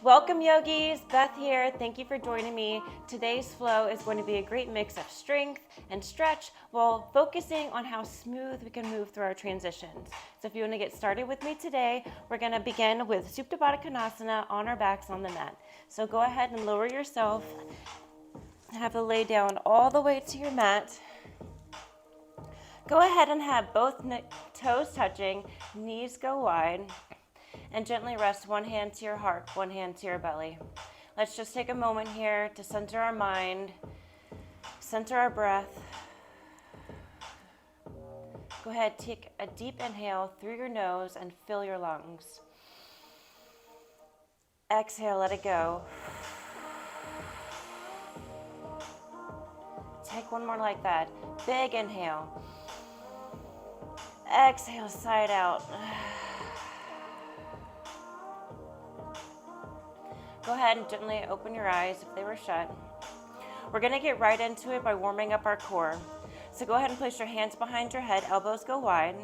Welcome yogis, Beth here. Thank you for joining me. Today's flow is going to be a great mix of strength and stretch while focusing on how smooth we can move through our transitions. So if you want to get started with me today, we're going to begin with Supta Baddha Konasana on our backs on the mat. So go ahead and lower yourself. Have to lay down all the way to your mat. Go ahead and have both toes touching, knees go wide. And gently rest one hand to your heart, one hand to your belly. Let's just take a moment here to center our mind, center our breath. Go ahead, take a deep inhale through your nose and fill your lungs. Exhale, let it go. Take one more like that. Big inhale. Exhale, side out. Go ahead and gently open your eyes if they were shut. We're going to get right into it by warming up our core. So go ahead and place your hands behind your head, elbows go wide.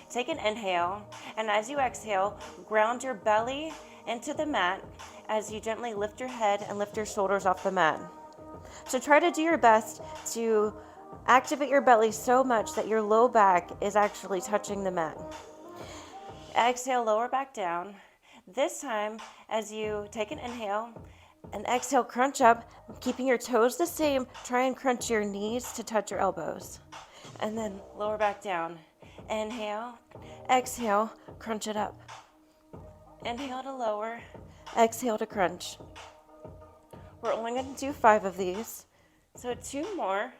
Take an inhale, and as you exhale, ground your belly into the mat as you gently lift your head and lift your shoulders off the mat. So try to do your best to activate your belly so much that your low back is actually touching the mat. Exhale, lower back down. This time, as you take an inhale and exhale, crunch up, keeping your toes the same. Try and crunch your knees to touch your elbows. And then lower back down. Inhale, exhale, crunch it up. Inhale to lower, exhale to crunch. We're only going to do 5 of these, so 2 more.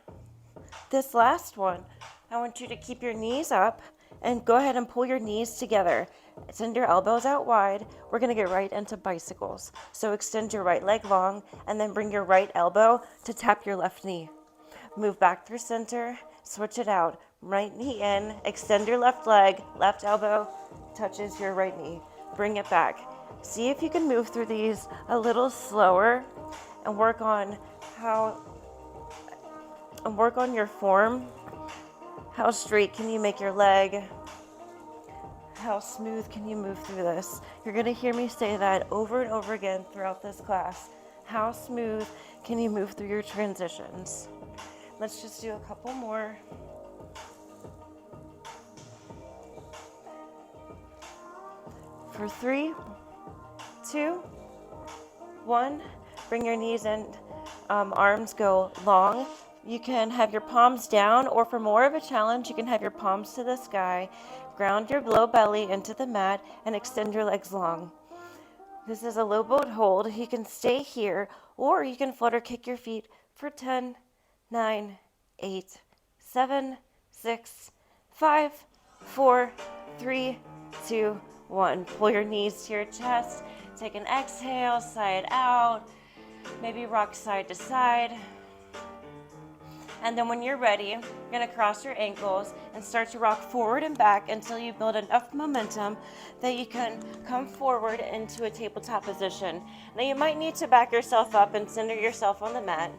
This last one, I want you to keep your knees up and go ahead and pull your knees together. Send your elbows out wide. We're going to get right into bicycles. So extend your right leg long and then bring your right elbow to tap your left knee. Move back through center, switch it out. Right knee in, extend your left leg, left elbow touches your right knee. Bring it back. See if you can move through these a little slower and work on your form. How straight can you make your leg? How smooth can you move through this? You're going to hear me say that over and over again throughout this class. How smooth can you move through your transitions? Let's just do a couple more. For 3, 2, 1. Bring your knees and arms go long. You can have your palms down, or for more of a challenge, you can have your palms to the sky. Ground your low belly into the mat and extend your legs long. This is a low boat hold. You can stay here, or you can flutter kick your feet for 10, 9, 8, 7, 6, 5, 4, 3, 2, 1. Pull your knees to your chest. Take an exhale, side out. Maybe rock side to side. And then when you're ready, you're going to cross your ankles and start to rock forward and back until you build enough momentum that you can come forward into a tabletop position. Now you might need to back yourself up and center yourself on the mat.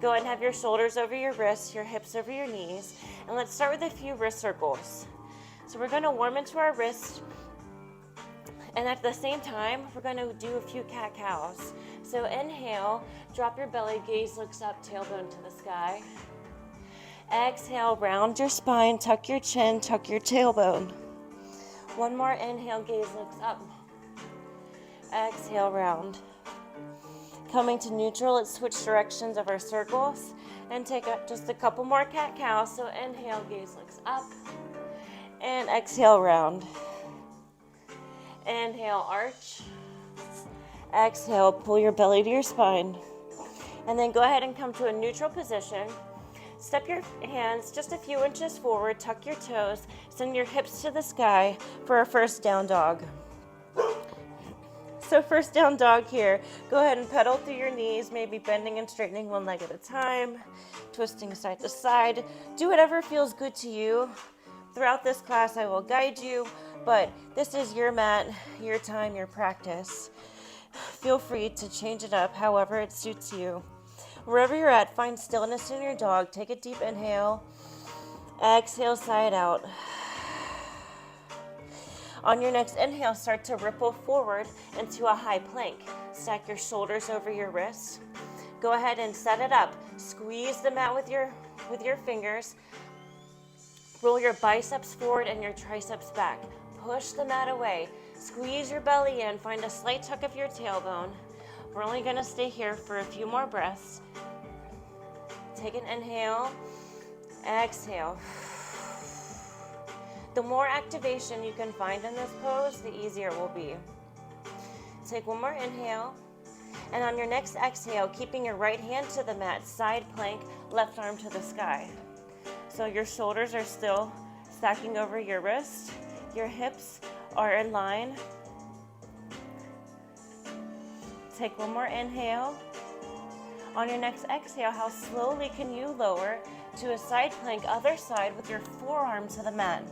Go ahead and have your shoulders over your wrists, your hips over your knees. And let's start with a few wrist circles. So we're going to warm into our wrists. And at the same time, we're going to do a few cat-cows. So inhale, drop your belly, gaze looks up, tailbone to the sky. Exhale, round your spine, tuck your chin, tuck your tailbone. One more inhale, gaze looks up. Exhale, round. Coming to neutral, let's switch directions of our circles and take just a couple more cat-cows. So inhale, gaze looks up. And exhale, round. Inhale, arch. Exhale, pull your belly to your spine. And then go ahead and come to a neutral position. Step your hands just a few inches forward, tuck your toes, send your hips to the sky for our first down dog. So first down dog here, go ahead and pedal through your knees, maybe bending and straightening one leg at a time, twisting side to side. Do whatever feels good to you. Throughout this class, I will guide you, but this is your mat, your time, your practice. Feel free to change it up however it suits you. Wherever you're at, find stillness in your dog. Take a deep inhale. Exhale, side out. On your next inhale, start to ripple forward into a high plank. Stack your shoulders over your wrists. Go ahead and set it up. Squeeze the mat with your fingers. Roll your biceps forward and your triceps back. Push the mat away. Squeeze your belly in. Find a slight tuck of your tailbone. We're only going to stay here for a few more breaths. Take an inhale. Exhale. The more activation you can find in this pose, the easier it will be. Take one more inhale. And on your next exhale, keeping your right hand to the mat, side plank, left arm to the sky. So your shoulders are still stacking over your wrist. Your hips are in line. Take one more inhale. On your next exhale, how slowly can you lower to a side plank, other side, with your forearm to the mat.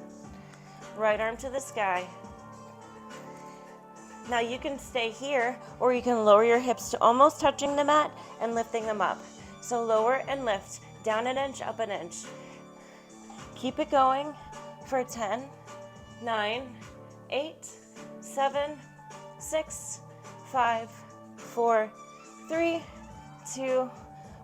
Right arm to the sky. Now you can stay here, or you can lower your hips to almost touching the mat and lifting them up. So lower and lift, down an inch, up an inch. Keep it going for 10, 9, 8, 7, 6, 5, 4, 3, 2,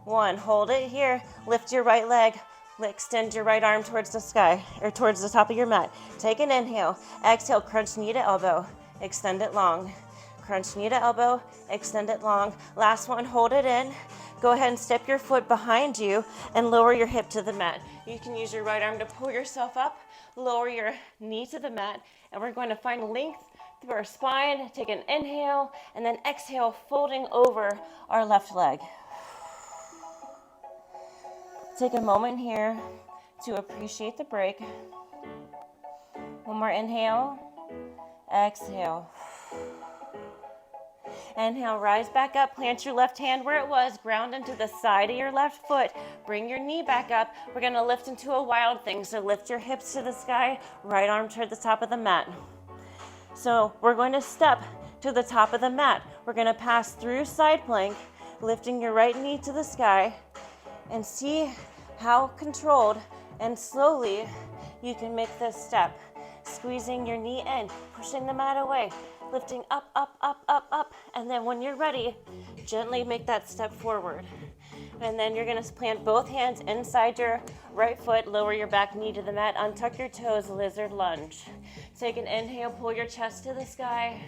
1. Hold it here. Lift your right leg. Extend your right arm towards the sky, or towards the top of your mat. Take an inhale. Exhale, crunch knee to elbow. Extend it long. Crunch knee to elbow. Extend it long. Last one, hold it in. Go ahead and step your foot behind you and lower your hip to the mat. You can use your right arm to pull yourself up, lower your knee to the mat, and we're going to find length through our spine. Take an inhale, and then exhale, folding over our left leg. Take a moment here to appreciate the break. One more inhale, exhale. Inhale, rise back up, plant your left hand where it was, ground into the side of your left foot, bring your knee back up. We're gonna lift into a wild thing, so lift your hips to the sky, right arm toward the top of the mat. So we're going to step to the top of the mat. We're gonna pass through side plank, lifting your right knee to the sky, and see how controlled and slowly you can make this step. Squeezing your knee in, pushing the mat away, lifting up, up, up, up, up, and then when you're ready, gently make that step forward. And then you're gonna plant both hands inside your right foot, lower your back knee to the mat, untuck your toes, lizard lunge. Take an inhale, pull your chest to the sky.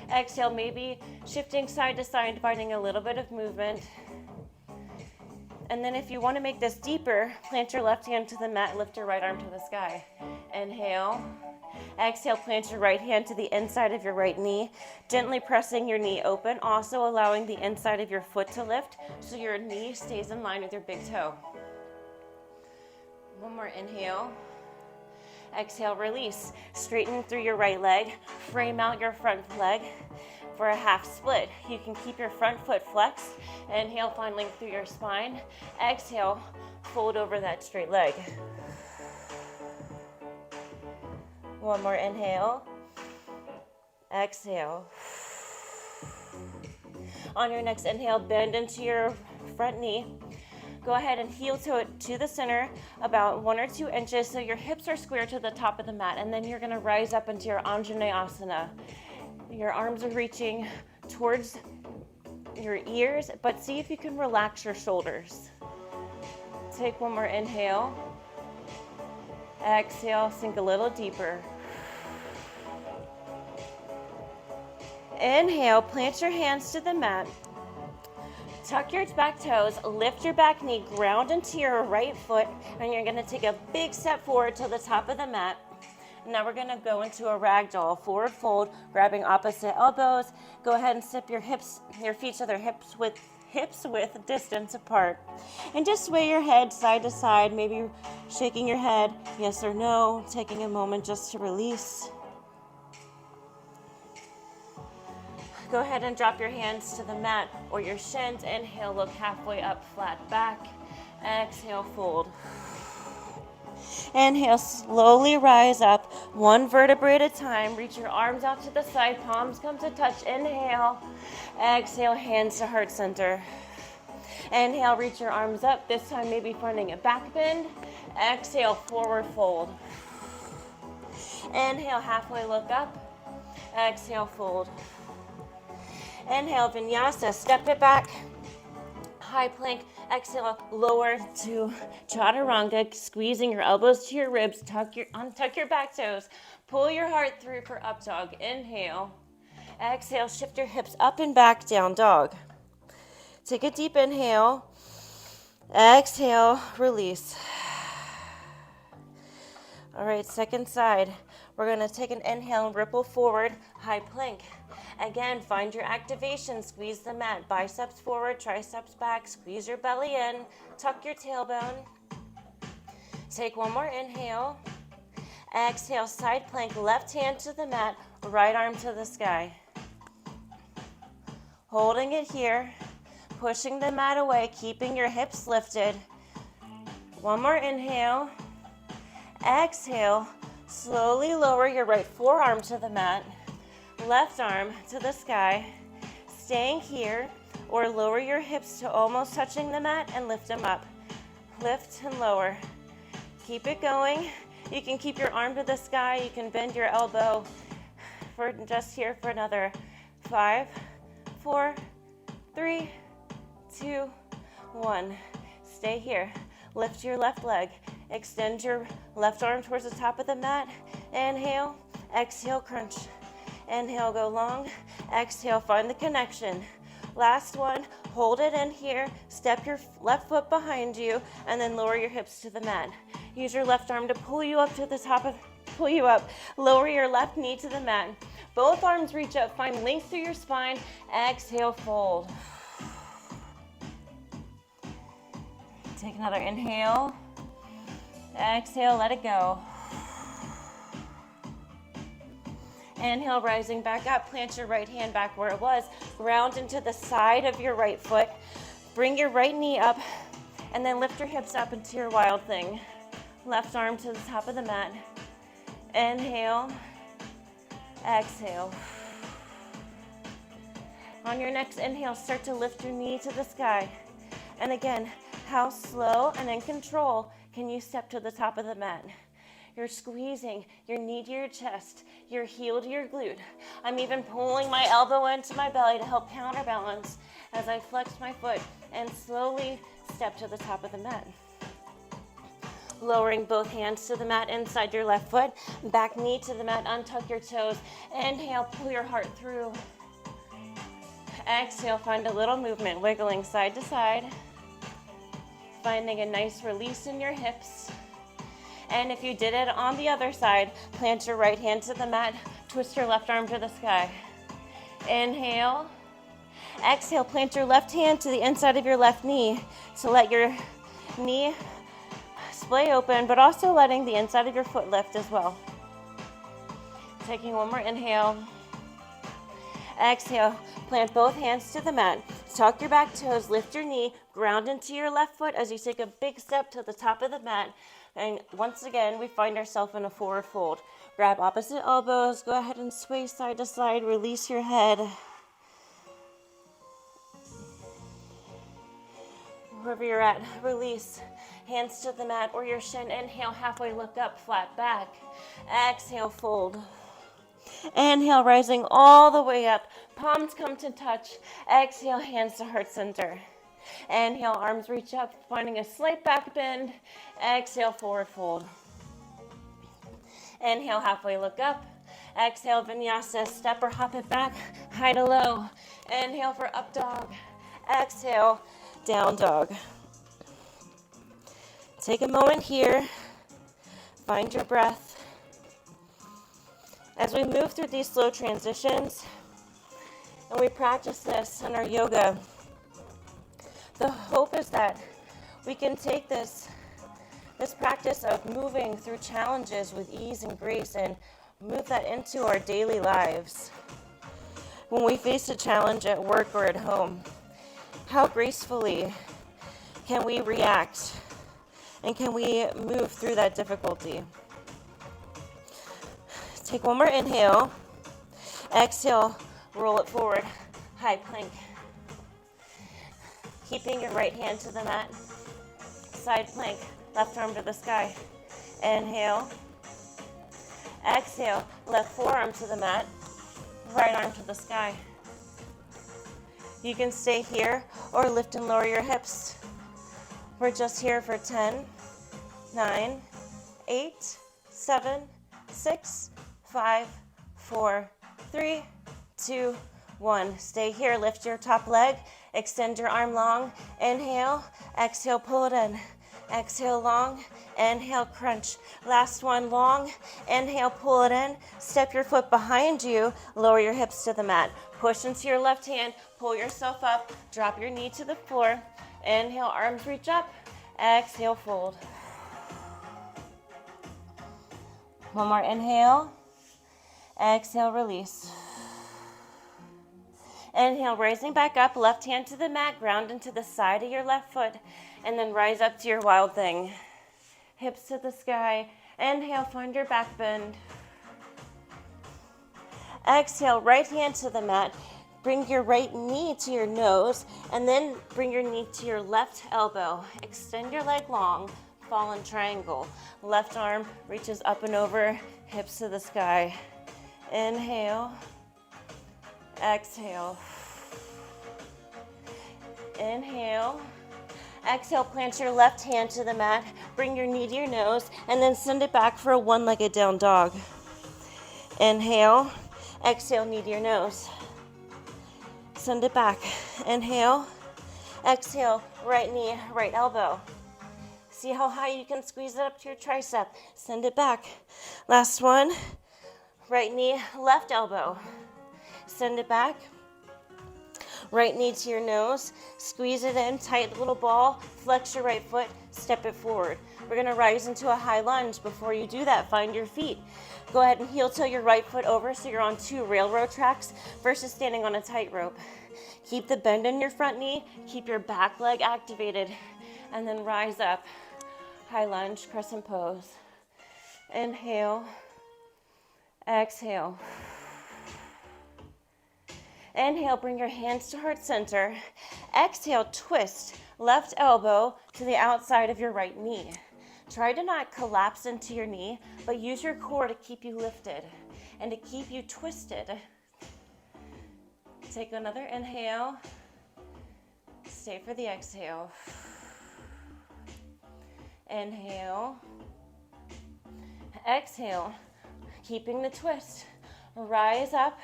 Exhale, maybe shifting side to side, finding a little bit of movement. And then if you want to make this deeper, plant your left hand to the mat, lift your right arm to the sky. Inhale. Exhale, plant your right hand to the inside of your right knee, gently pressing your knee open, also allowing the inside of your foot to lift so your knee stays in line with your big toe. One more inhale. Exhale, release. Straighten through your right leg, frame out your front leg for a half split. You can keep your front foot flexed. Inhale, find length through your spine. Exhale, fold over that straight leg. One more inhale. Exhale. On your next inhale, bend into your front knee. Go ahead and heel to the center about 1 or 2 inches so your hips are square to the top of the mat, and then you're gonna rise up into your Anjaneyasana. Your arms are reaching towards your ears, but see if you can relax your shoulders. Take one more inhale. Exhale, sink a little deeper. Inhale, plant your hands to the mat. Tuck your back toes, lift your back knee, ground into your right foot, and you're gonna take a big step forward to the top of the mat. Now we're gonna go into a ragdoll, forward fold, grabbing opposite elbows. Go ahead and step your feet to their hips width distance apart. And just sway your head side to side, maybe shaking your head yes or no, taking a moment just to release. Go ahead and drop your hands to the mat or your shins. Inhale, look halfway up, flat back. Exhale, fold. Inhale, slowly rise up, one vertebrae at a time. Reach your arms out to the side, palms come to touch. Inhale, exhale, hands to heart center. Inhale, reach your arms up, this time maybe finding a back bend. Exhale, forward fold. Inhale, halfway look up. Exhale, fold. Inhale, vinyasa, step it back. High plank, exhale, lower to chaturanga, squeezing your elbows to your ribs, untuck your back toes, pull your heart through for up dog. Inhale, exhale, shift your hips up and back, down dog. Take a deep inhale, exhale, release. All right, second side. We're gonna take an inhale and ripple forward, high plank. Again, find your activation, squeeze the mat, biceps forward, triceps back, squeeze your belly in, tuck your tailbone. Take one more inhale. Exhale, side plank, left hand to the mat, right arm to the sky. Holding it here, pushing the mat away, keeping your hips lifted. One more inhale. Exhale, slowly lower your right forearm to the mat, left arm to the sky, staying here, or lower your hips to almost touching the mat and lift them up. Lift and lower. Keep it going. You can keep your arm to the sky. You can bend your elbow for just here for another 5, 4, 3, 2, 1. Stay here. Lift your left leg. Extend your left arm towards the top of the mat. Inhale, exhale, crunch. Inhale, go long. Exhale, find the connection. Last one, hold it in here. Step your left foot behind you and then lower your hips to the mat. Use your left arm to pull you up to the top of, pull you up. Lower your left knee to the mat. Both arms reach up, find length through your spine. Exhale, fold. Take another inhale. Exhale, let it go. Inhale, rising back up. Plant your right hand back where it was. Ground into the side of your right foot. Bring your right knee up and then lift your hips up into your wild thing. Left arm to the top of the mat. Inhale, exhale. On your next inhale, start to lift your knee to the sky. And again, how slow and in control can you step to the top of the mat? You're squeezing your knee to your chest, your heel to your glute. I'm even pulling my elbow into my belly to help counterbalance as I flex my foot and slowly step to the top of the mat. Lowering both hands to the mat inside your left foot, back knee to the mat, untuck your toes. Inhale, pull your heart through. Exhale, find a little movement, wiggling side to side. Finding a nice release in your hips. And if you did it on the other side, plant your right hand to the mat, twist your left arm to the sky. Inhale. Exhale, plant your left hand to the inside of your left knee to let your knee splay open, but also letting the inside of your foot lift as well. Taking one more inhale. Exhale, plant both hands to the mat. Tuck your back toes, lift your knee, ground into your left foot as you take a big step to the top of the mat. And once again, we find ourselves in a forward fold. Grab opposite elbows, go ahead and sway side to side, release your head. Wherever you're at, release. Hands to the mat or your shin. Inhale, halfway look up, flat back. Exhale, fold. Inhale, rising all the way up. Palms come to touch. Exhale, hands to heart center. Inhale, arms reach up, finding a slight back bend. Exhale, forward fold. Inhale, halfway look up. Exhale, vinyasa, step or hop it back, high to low. Inhale for up dog. Exhale, down dog. Take a moment here. Find your breath. As we move through these slow transitions, and we practice this in our yoga, the hope is that we can take this practice of moving through challenges with ease and grace and move that into our daily lives. When we face a challenge at work or at home, how gracefully can we react and can we move through that difficulty? Take one more inhale. Exhale, roll it forward, high plank. Keeping your right hand to the mat, side plank, left arm to the sky. Inhale. Exhale, left forearm to the mat. right arm to the sky. You can stay here or lift and lower your hips. We're just here for 10, 9, 8, 7, 6, 5, 4, 3, 2, 1. Stay here, lift your top leg, extend your arm long, inhale, exhale, pull it in. Exhale, long, inhale, crunch. Last one, long, inhale, pull it in. Step your foot behind you, lower your hips to the mat. Push into your left hand, pull yourself up, drop your knee to the floor. Inhale, arms reach up, exhale, fold. One more inhale, exhale, release. Inhale, raising back up, left hand to the mat, ground into the side of your left foot, and then rise up to your wild thing. Hips to the sky. Inhale, find your back bend. Exhale, right hand to the mat. Bring your right knee to your nose, and then bring your knee to your left elbow. Extend your leg long, fallen triangle. Left arm reaches up and over, hips to the sky. Inhale, exhale. Inhale. Exhale, plant your left hand to the mat, bring your knee to your nose, and then send it back for a one-legged down dog. Inhale, exhale, knee to your nose. Send it back. Inhale, exhale, right knee, right elbow. See how high you can squeeze it up to your tricep. Send it back. Last one, right knee, left elbow. Send it back. Right knee to your nose, squeeze it in, tight little ball, flex your right foot, step it forward. We're gonna rise into a high lunge. Before you do that, find your feet. Go ahead and heel toe your right foot over so you're on 2 railroad tracks versus standing on a tightrope. Keep the bend in your front knee, keep your back leg activated, and then rise up. High lunge, crescent pose. Inhale, exhale. Inhale, bring your hands to heart center. Exhale, twist left elbow to the outside of your right knee. Try to not collapse into your knee, but use your core to keep you lifted and to keep you twisted. Take another inhale. Stay for the exhale. Inhale. Exhale. Keeping the twist. Rise up.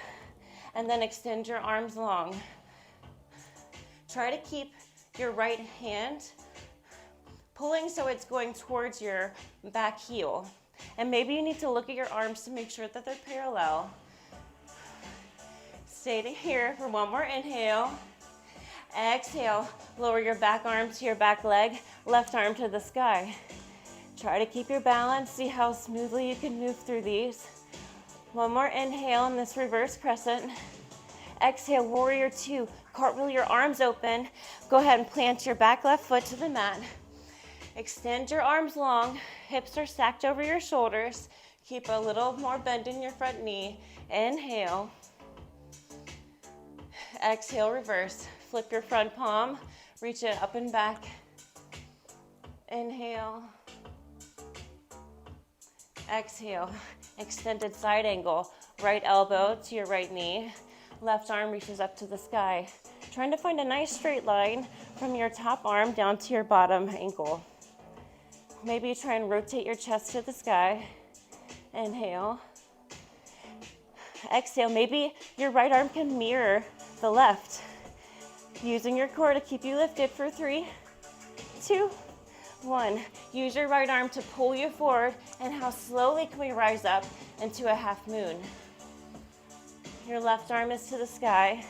And then extend your arms long. Try to keep your right hand pulling so it's going towards your back heel. And maybe you need to look at your arms to make sure that they're parallel. Stay here for one more inhale. Exhale, lower your back arm to your back leg, left arm to the sky. Try to keep your balance, see how smoothly you can move through these. One more inhale in this reverse crescent. Exhale, warrior 2. Cartwheel your arms open. Go ahead and plant your back left foot to the mat. Extend your arms long. Hips are stacked over your shoulders. Keep a little more bend in your front knee. Inhale. Exhale, reverse. Flip your front palm. Reach it up and back. Inhale. Exhale. Extended side angle. Right elbow to your right knee. Left arm reaches up to the sky. Trying to find a nice straight line from your top arm down to your bottom ankle. Maybe try and rotate your chest to the sky. Inhale. Exhale. Maybe your right arm can mirror the left. Using your core to keep you lifted for 3, 2, 1. Use your right arm to pull you forward, and how slowly can we rise up into a half moon? Your left arm is to the sky.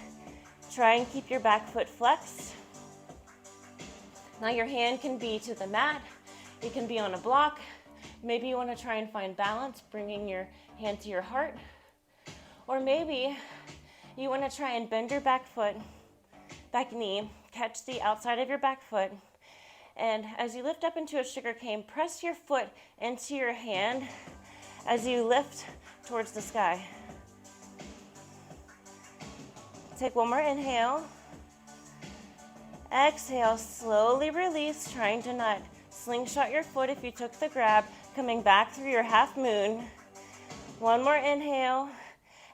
Try and keep your back foot flexed. Now your hand can be to the mat. It can be on a block. Maybe you want to try and find balance, bringing your hand to your heart. Or maybe you want to try and bend your back foot, back knee, catch the outside of your back foot. And as you lift up into a sugarcane, press your foot into your hand as you lift towards the sky. Take one more inhale. Exhale, slowly release, trying to not slingshot your foot if you took the grab, coming back through your half moon. One more inhale.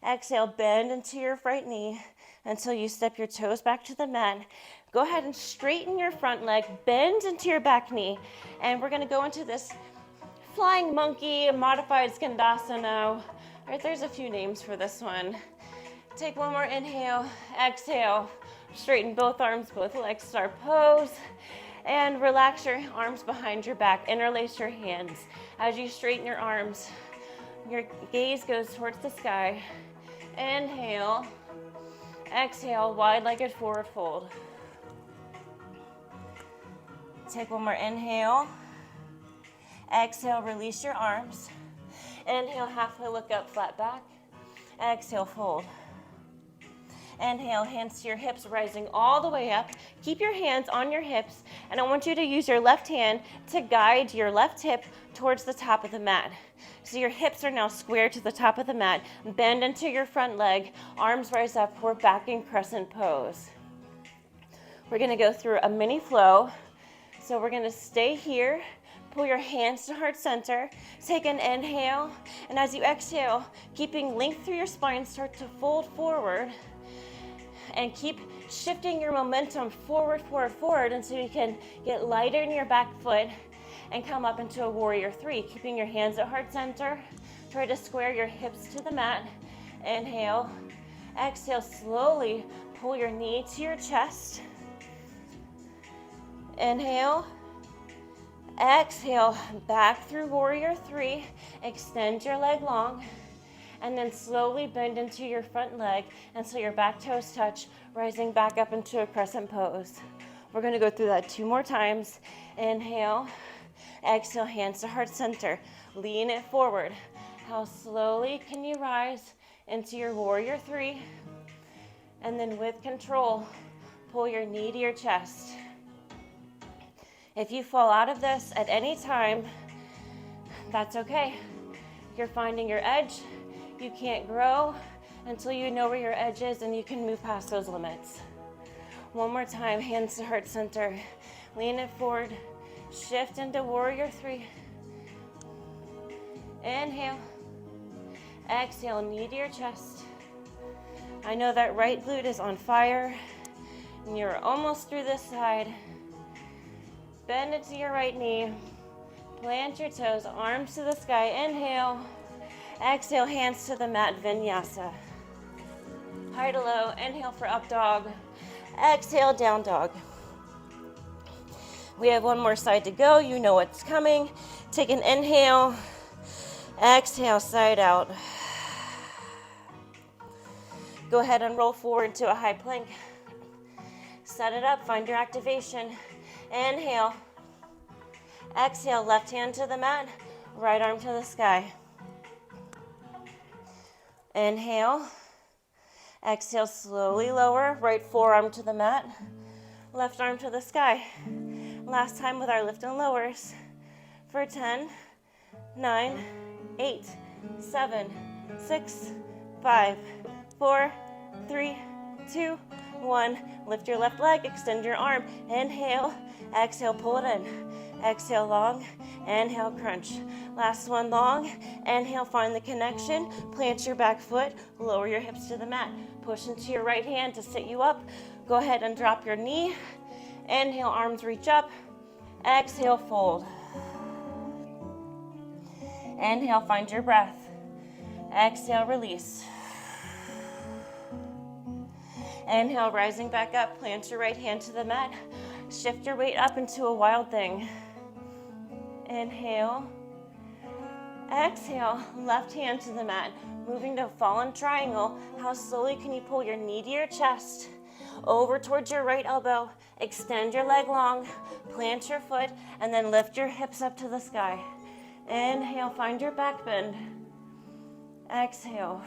Exhale, bend into your right knee until you step your toes back to the mat. Go ahead and straighten your front leg, bend into your back knee, and we're gonna go into this flying monkey, modified skandasana. Right, there's a few names for this one. Take one more inhale, exhale, straighten both arms, both legs, start pose, and relax your arms behind your back, interlace your hands. As you straighten your arms, your gaze goes towards the sky. Inhale, exhale, wide-legged forward fold. Take one more inhale, exhale, release your arms. Inhale, halfway look up, flat back. Exhale, fold. Inhale, hands to your hips, rising all the way up. Keep your hands on your hips, and I want you to use your left hand to guide your left hip towards the top of the mat. So your hips are now square to the top of the mat. Bend into your front leg, arms rise up, we're back in crescent pose. We're gonna go through a mini flow. So we're gonna stay here, pull your hands to heart center, take an inhale, and as you exhale, keeping length through your spine, start to fold forward. And keep shifting your momentum forward, forward, forward until you can get lighter in your back foot and come up into a warrior three. Keeping your hands at heart center. Try to square your hips to the mat. Inhale. Exhale, slowly pull your knee to your chest. Inhale. Exhale, back through warrior three. Extend your leg long. And then slowly bend into your front leg until your back toes touch, rising back up into a crescent pose. We're gonna go through that 2 more times. Inhale, exhale, hands to heart center. Lean it forward. How slowly can you rise into your warrior three? And then with control, pull your knee to your chest. If you fall out of this at any time, that's okay. You're finding your edge. You can't grow until you know where your edge is and you can move past those limits. One more time, hands to heart center. Lean it forward, shift into warrior three. Inhale, exhale, knee to your chest. I know that right glute is on fire and you're almost through this side. Bend into your right knee, plant your toes, arms to the sky. Inhale. Exhale, hands to the mat, Vinyasa. High to low, inhale for up dog. Exhale, down dog. We have one more side to go. You know what's coming. Take an inhale. Exhale, side out. Go ahead and roll forward to a high plank. Set it up, find your activation. Inhale. Exhale, left hand to the mat, right arm to the sky. Inhale, exhale, slowly lower, right forearm to the mat, left arm to the sky. Last time with our lift and lowers for 10, 9, 8, 7, 6, 5, 4, 3, 2, 1. Lift your left leg, extend your arm. Inhale, exhale, pull it in. Exhale, long. Inhale, crunch. Last one, long. Inhale, find the connection. Plant your back foot. Lower your hips to the mat. Push into your right hand to sit you up. Go ahead and drop your knee. Inhale, arms reach up. Exhale, fold. Inhale, find your breath. Exhale, release. Inhale, rising back up. Plant your right hand to the mat. Shift your weight up into a wild thing. Inhale. Exhale, left hand to the mat. Moving to fallen triangle. How slowly can you pull your knee to your chest? Over towards your right elbow. Extend your leg long. Plant your foot and then lift your hips up to the sky. Inhale, find your back bend. Exhale.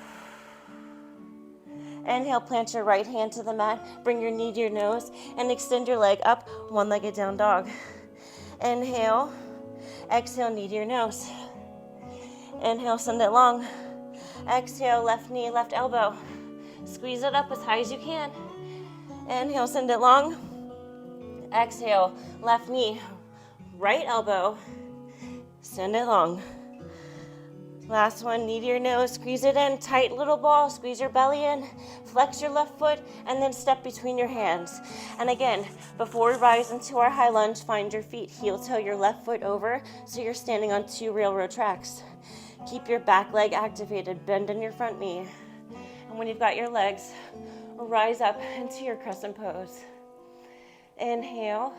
Inhale, plant your right hand to the mat. Bring your knee to your nose and extend your leg up, one-legged down dog. Inhale. Exhale, knee to your nose. Inhale, send it long. Exhale, left knee, left elbow. Squeeze it up as high as you can. Inhale, send it long. Exhale, left knee, right elbow. Send it long. Last one, knee to your nose, squeeze it in, tight little ball, squeeze your belly in, flex your left foot, and then step between your hands. And again, before we rise into our high lunge, find your feet, heel toe your left foot over, so you're standing on 2 railroad tracks. Keep your back leg activated, bend in your front knee. And when you've got your legs, rise up into your crescent pose. Inhale,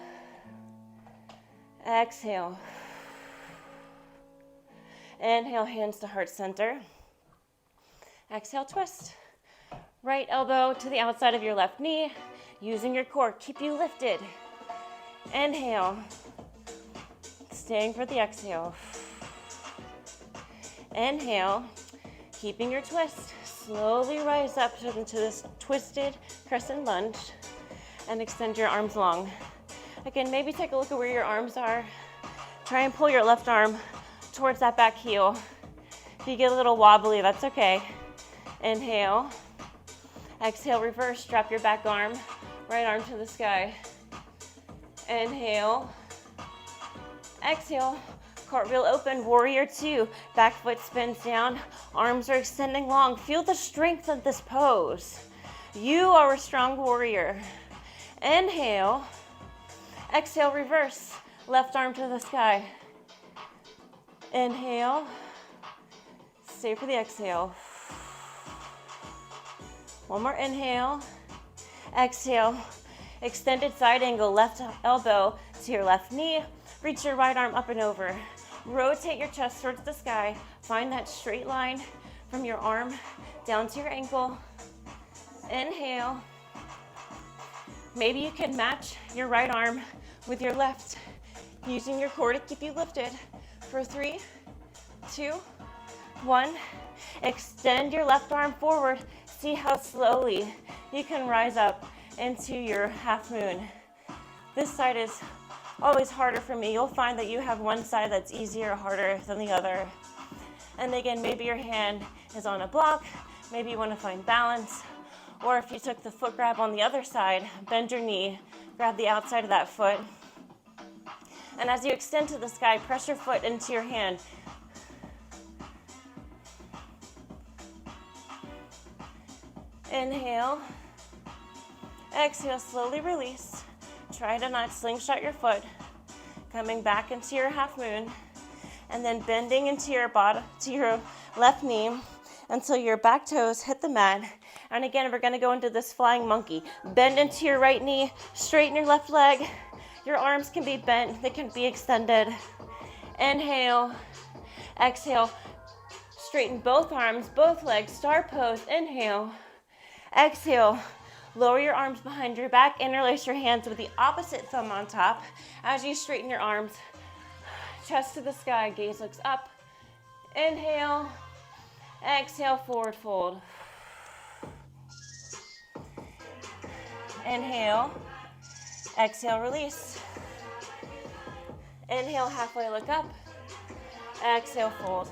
exhale. Inhale, hands to heart center. Exhale, twist. Right elbow to the outside of your left knee. Using your core, keep you lifted. Inhale. Staying for the exhale. Inhale. Keeping your twist. Slowly rise up into this twisted crescent lunge and extend your arms long. Again, maybe take a look at where your arms are. Try and pull your left arm towards that back heel. If you get a little wobbly, that's okay. Inhale. Exhale, reverse, drop your back arm, right arm to the sky. Inhale. Exhale, cartwheel open, warrior 2. Back foot spins down, arms are extending long. Feel the strength of this pose. You are a strong warrior. Inhale. Exhale, reverse, left arm to the sky. Inhale, stay for the exhale. One more inhale, exhale, extended side angle, left elbow to your left knee, reach your right arm up and over. Rotate your chest towards the sky, find that straight line from your arm down to your ankle. Inhale, maybe you can match your right arm with your left, using your core to keep you lifted. For 3, 2, 1. Extend your left arm forward. See how slowly you can rise up into your half moon. This side is always harder for me. You'll find that you have one side that's easier or harder than the other. And again, maybe your hand is on a block. Maybe you want to find balance. Or if you took the foot grab on the other side, bend your knee, grab the outside of that foot. And as you extend to the sky, press your foot into your hand. Inhale. Exhale, slowly release. Try to not slingshot your foot. Coming back into your half moon. And then bending into your bottom, to your left knee until your back toes hit the mat. And again, we're going to go into this flying monkey. Bend into your right knee, straighten your left leg. Your arms can be bent, they can be extended. Inhale, exhale, straighten both arms, both legs, star pose, inhale. Exhale, lower your arms behind your back, interlace your hands with the opposite thumb on top. As you straighten your arms, chest to the sky, gaze looks up. Inhale, exhale, forward fold. Inhale, exhale, release. Inhale, halfway look up. Exhale, fold.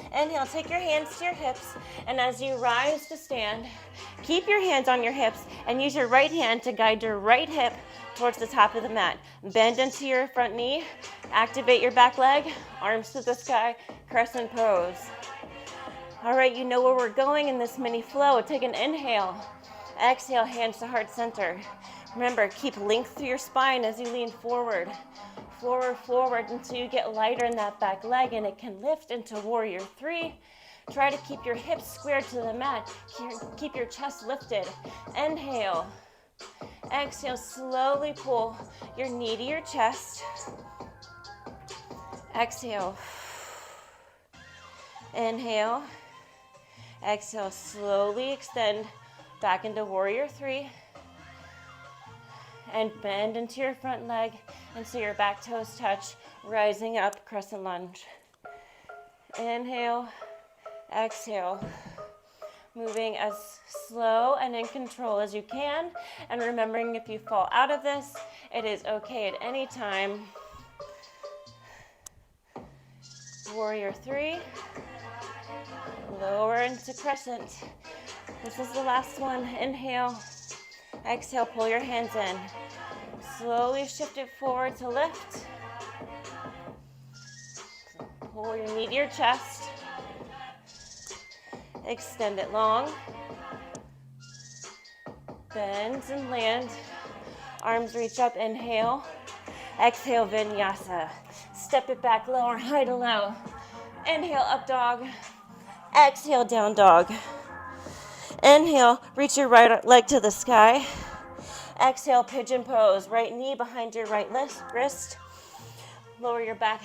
Inhale, take your hands to your hips, and as you rise to stand, keep your hands on your hips and use your right hand to guide your right hip towards the top of the mat. Bend into your front knee, activate your back leg, arms to the sky, crescent pose. All right, you know where we're going in this mini flow. Take an inhale. Exhale, hands to heart center. Remember, keep length through your spine as you lean forward. Forward, forward until you get lighter in that back leg and it can lift into warrior 3. Try to keep your hips squared to the mat. Keep your chest lifted. Inhale. Exhale, slowly pull your knee to your chest. Exhale. Inhale. Exhale, slowly extend back into warrior 3. And bend into your front leg until your back toes touch, rising up, crescent lunge. Inhale, exhale. Moving as slow and in control as you can. And remembering if you fall out of this, it is okay at any time. Warrior 3. Lower into crescent. This is the last one. Inhale. Exhale, pull your hands in. Slowly shift it forward to lift. Pull your knee to your chest. Extend it long. Bend and land. Arms reach up, inhale. Exhale, Vinyasa. Step it back, lower, high to low. Inhale, up dog. Exhale, down dog. Inhale, reach your right leg to the sky. Exhale, pigeon pose. Right knee behind your right wrist. Lower your back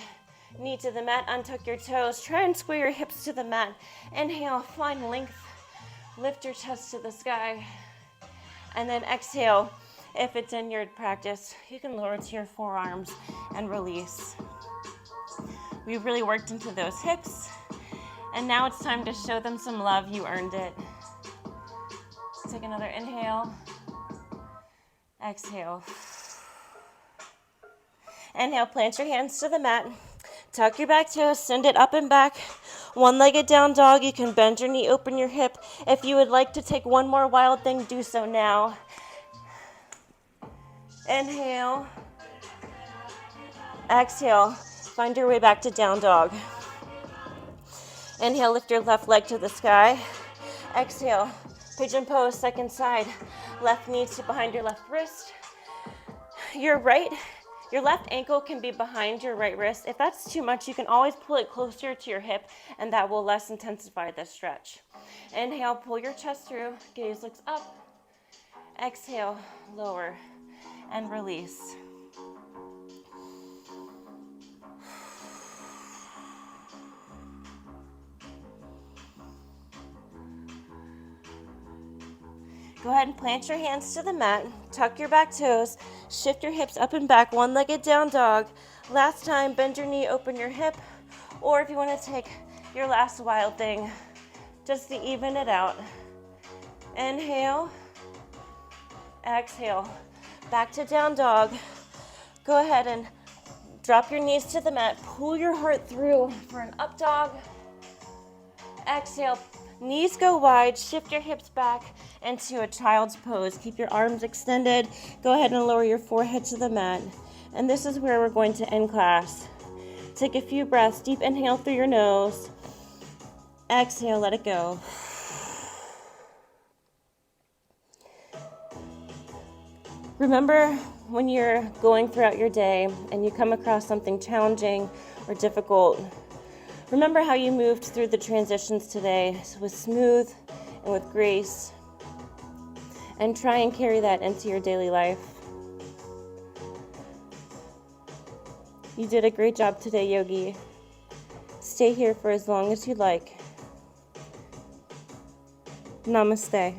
knee to the mat. Untuck your toes. Try and square your hips to the mat. Inhale, find length. Lift your chest to the sky. And then exhale. If it's in your practice, you can lower to your forearms and release. We've really worked into those hips. And now it's time to show them some love. You earned it. Take another inhale. Exhale. Inhale, plant your hands to the mat. Tuck your back toes, send it up and back. One-legged down dog. You can bend your knee, open your hip. If you would like to take one more wild thing, do so now. Inhale. Exhale. Find your way back to down dog. Inhale, lift your left leg to the sky. Exhale, pigeon pose, second side. Left knee to behind your left wrist. Your left ankle can be behind your right wrist. If that's too much, you can always pull it closer to your hip, and that will less intensify the stretch. Inhale, pull your chest through, gaze looks up. Exhale, lower, and release. Go ahead and plant your hands to the mat. Tuck your back toes. Shift your hips up and back. One-legged down dog. Last time, bend your knee, open your hip. Or if you want to take your last wild thing, just to even it out. Inhale. Exhale. Back to down dog. Go ahead and drop your knees to the mat. Pull your heart through for an up dog. Exhale. Knees go wide, shift your hips back into a child's pose. Keep your arms extended. Go ahead and lower your forehead to the mat. And this is where we're going to end class. Take a few breaths. Deep inhale through your nose. Exhale, let it go. Remember when you're going throughout your day and you come across something challenging or difficult, remember how you moved through the transitions today with smooth and with grace, and try and carry that into your daily life. You did a great job today, Yogi. Stay here for as long as you like. Namaste.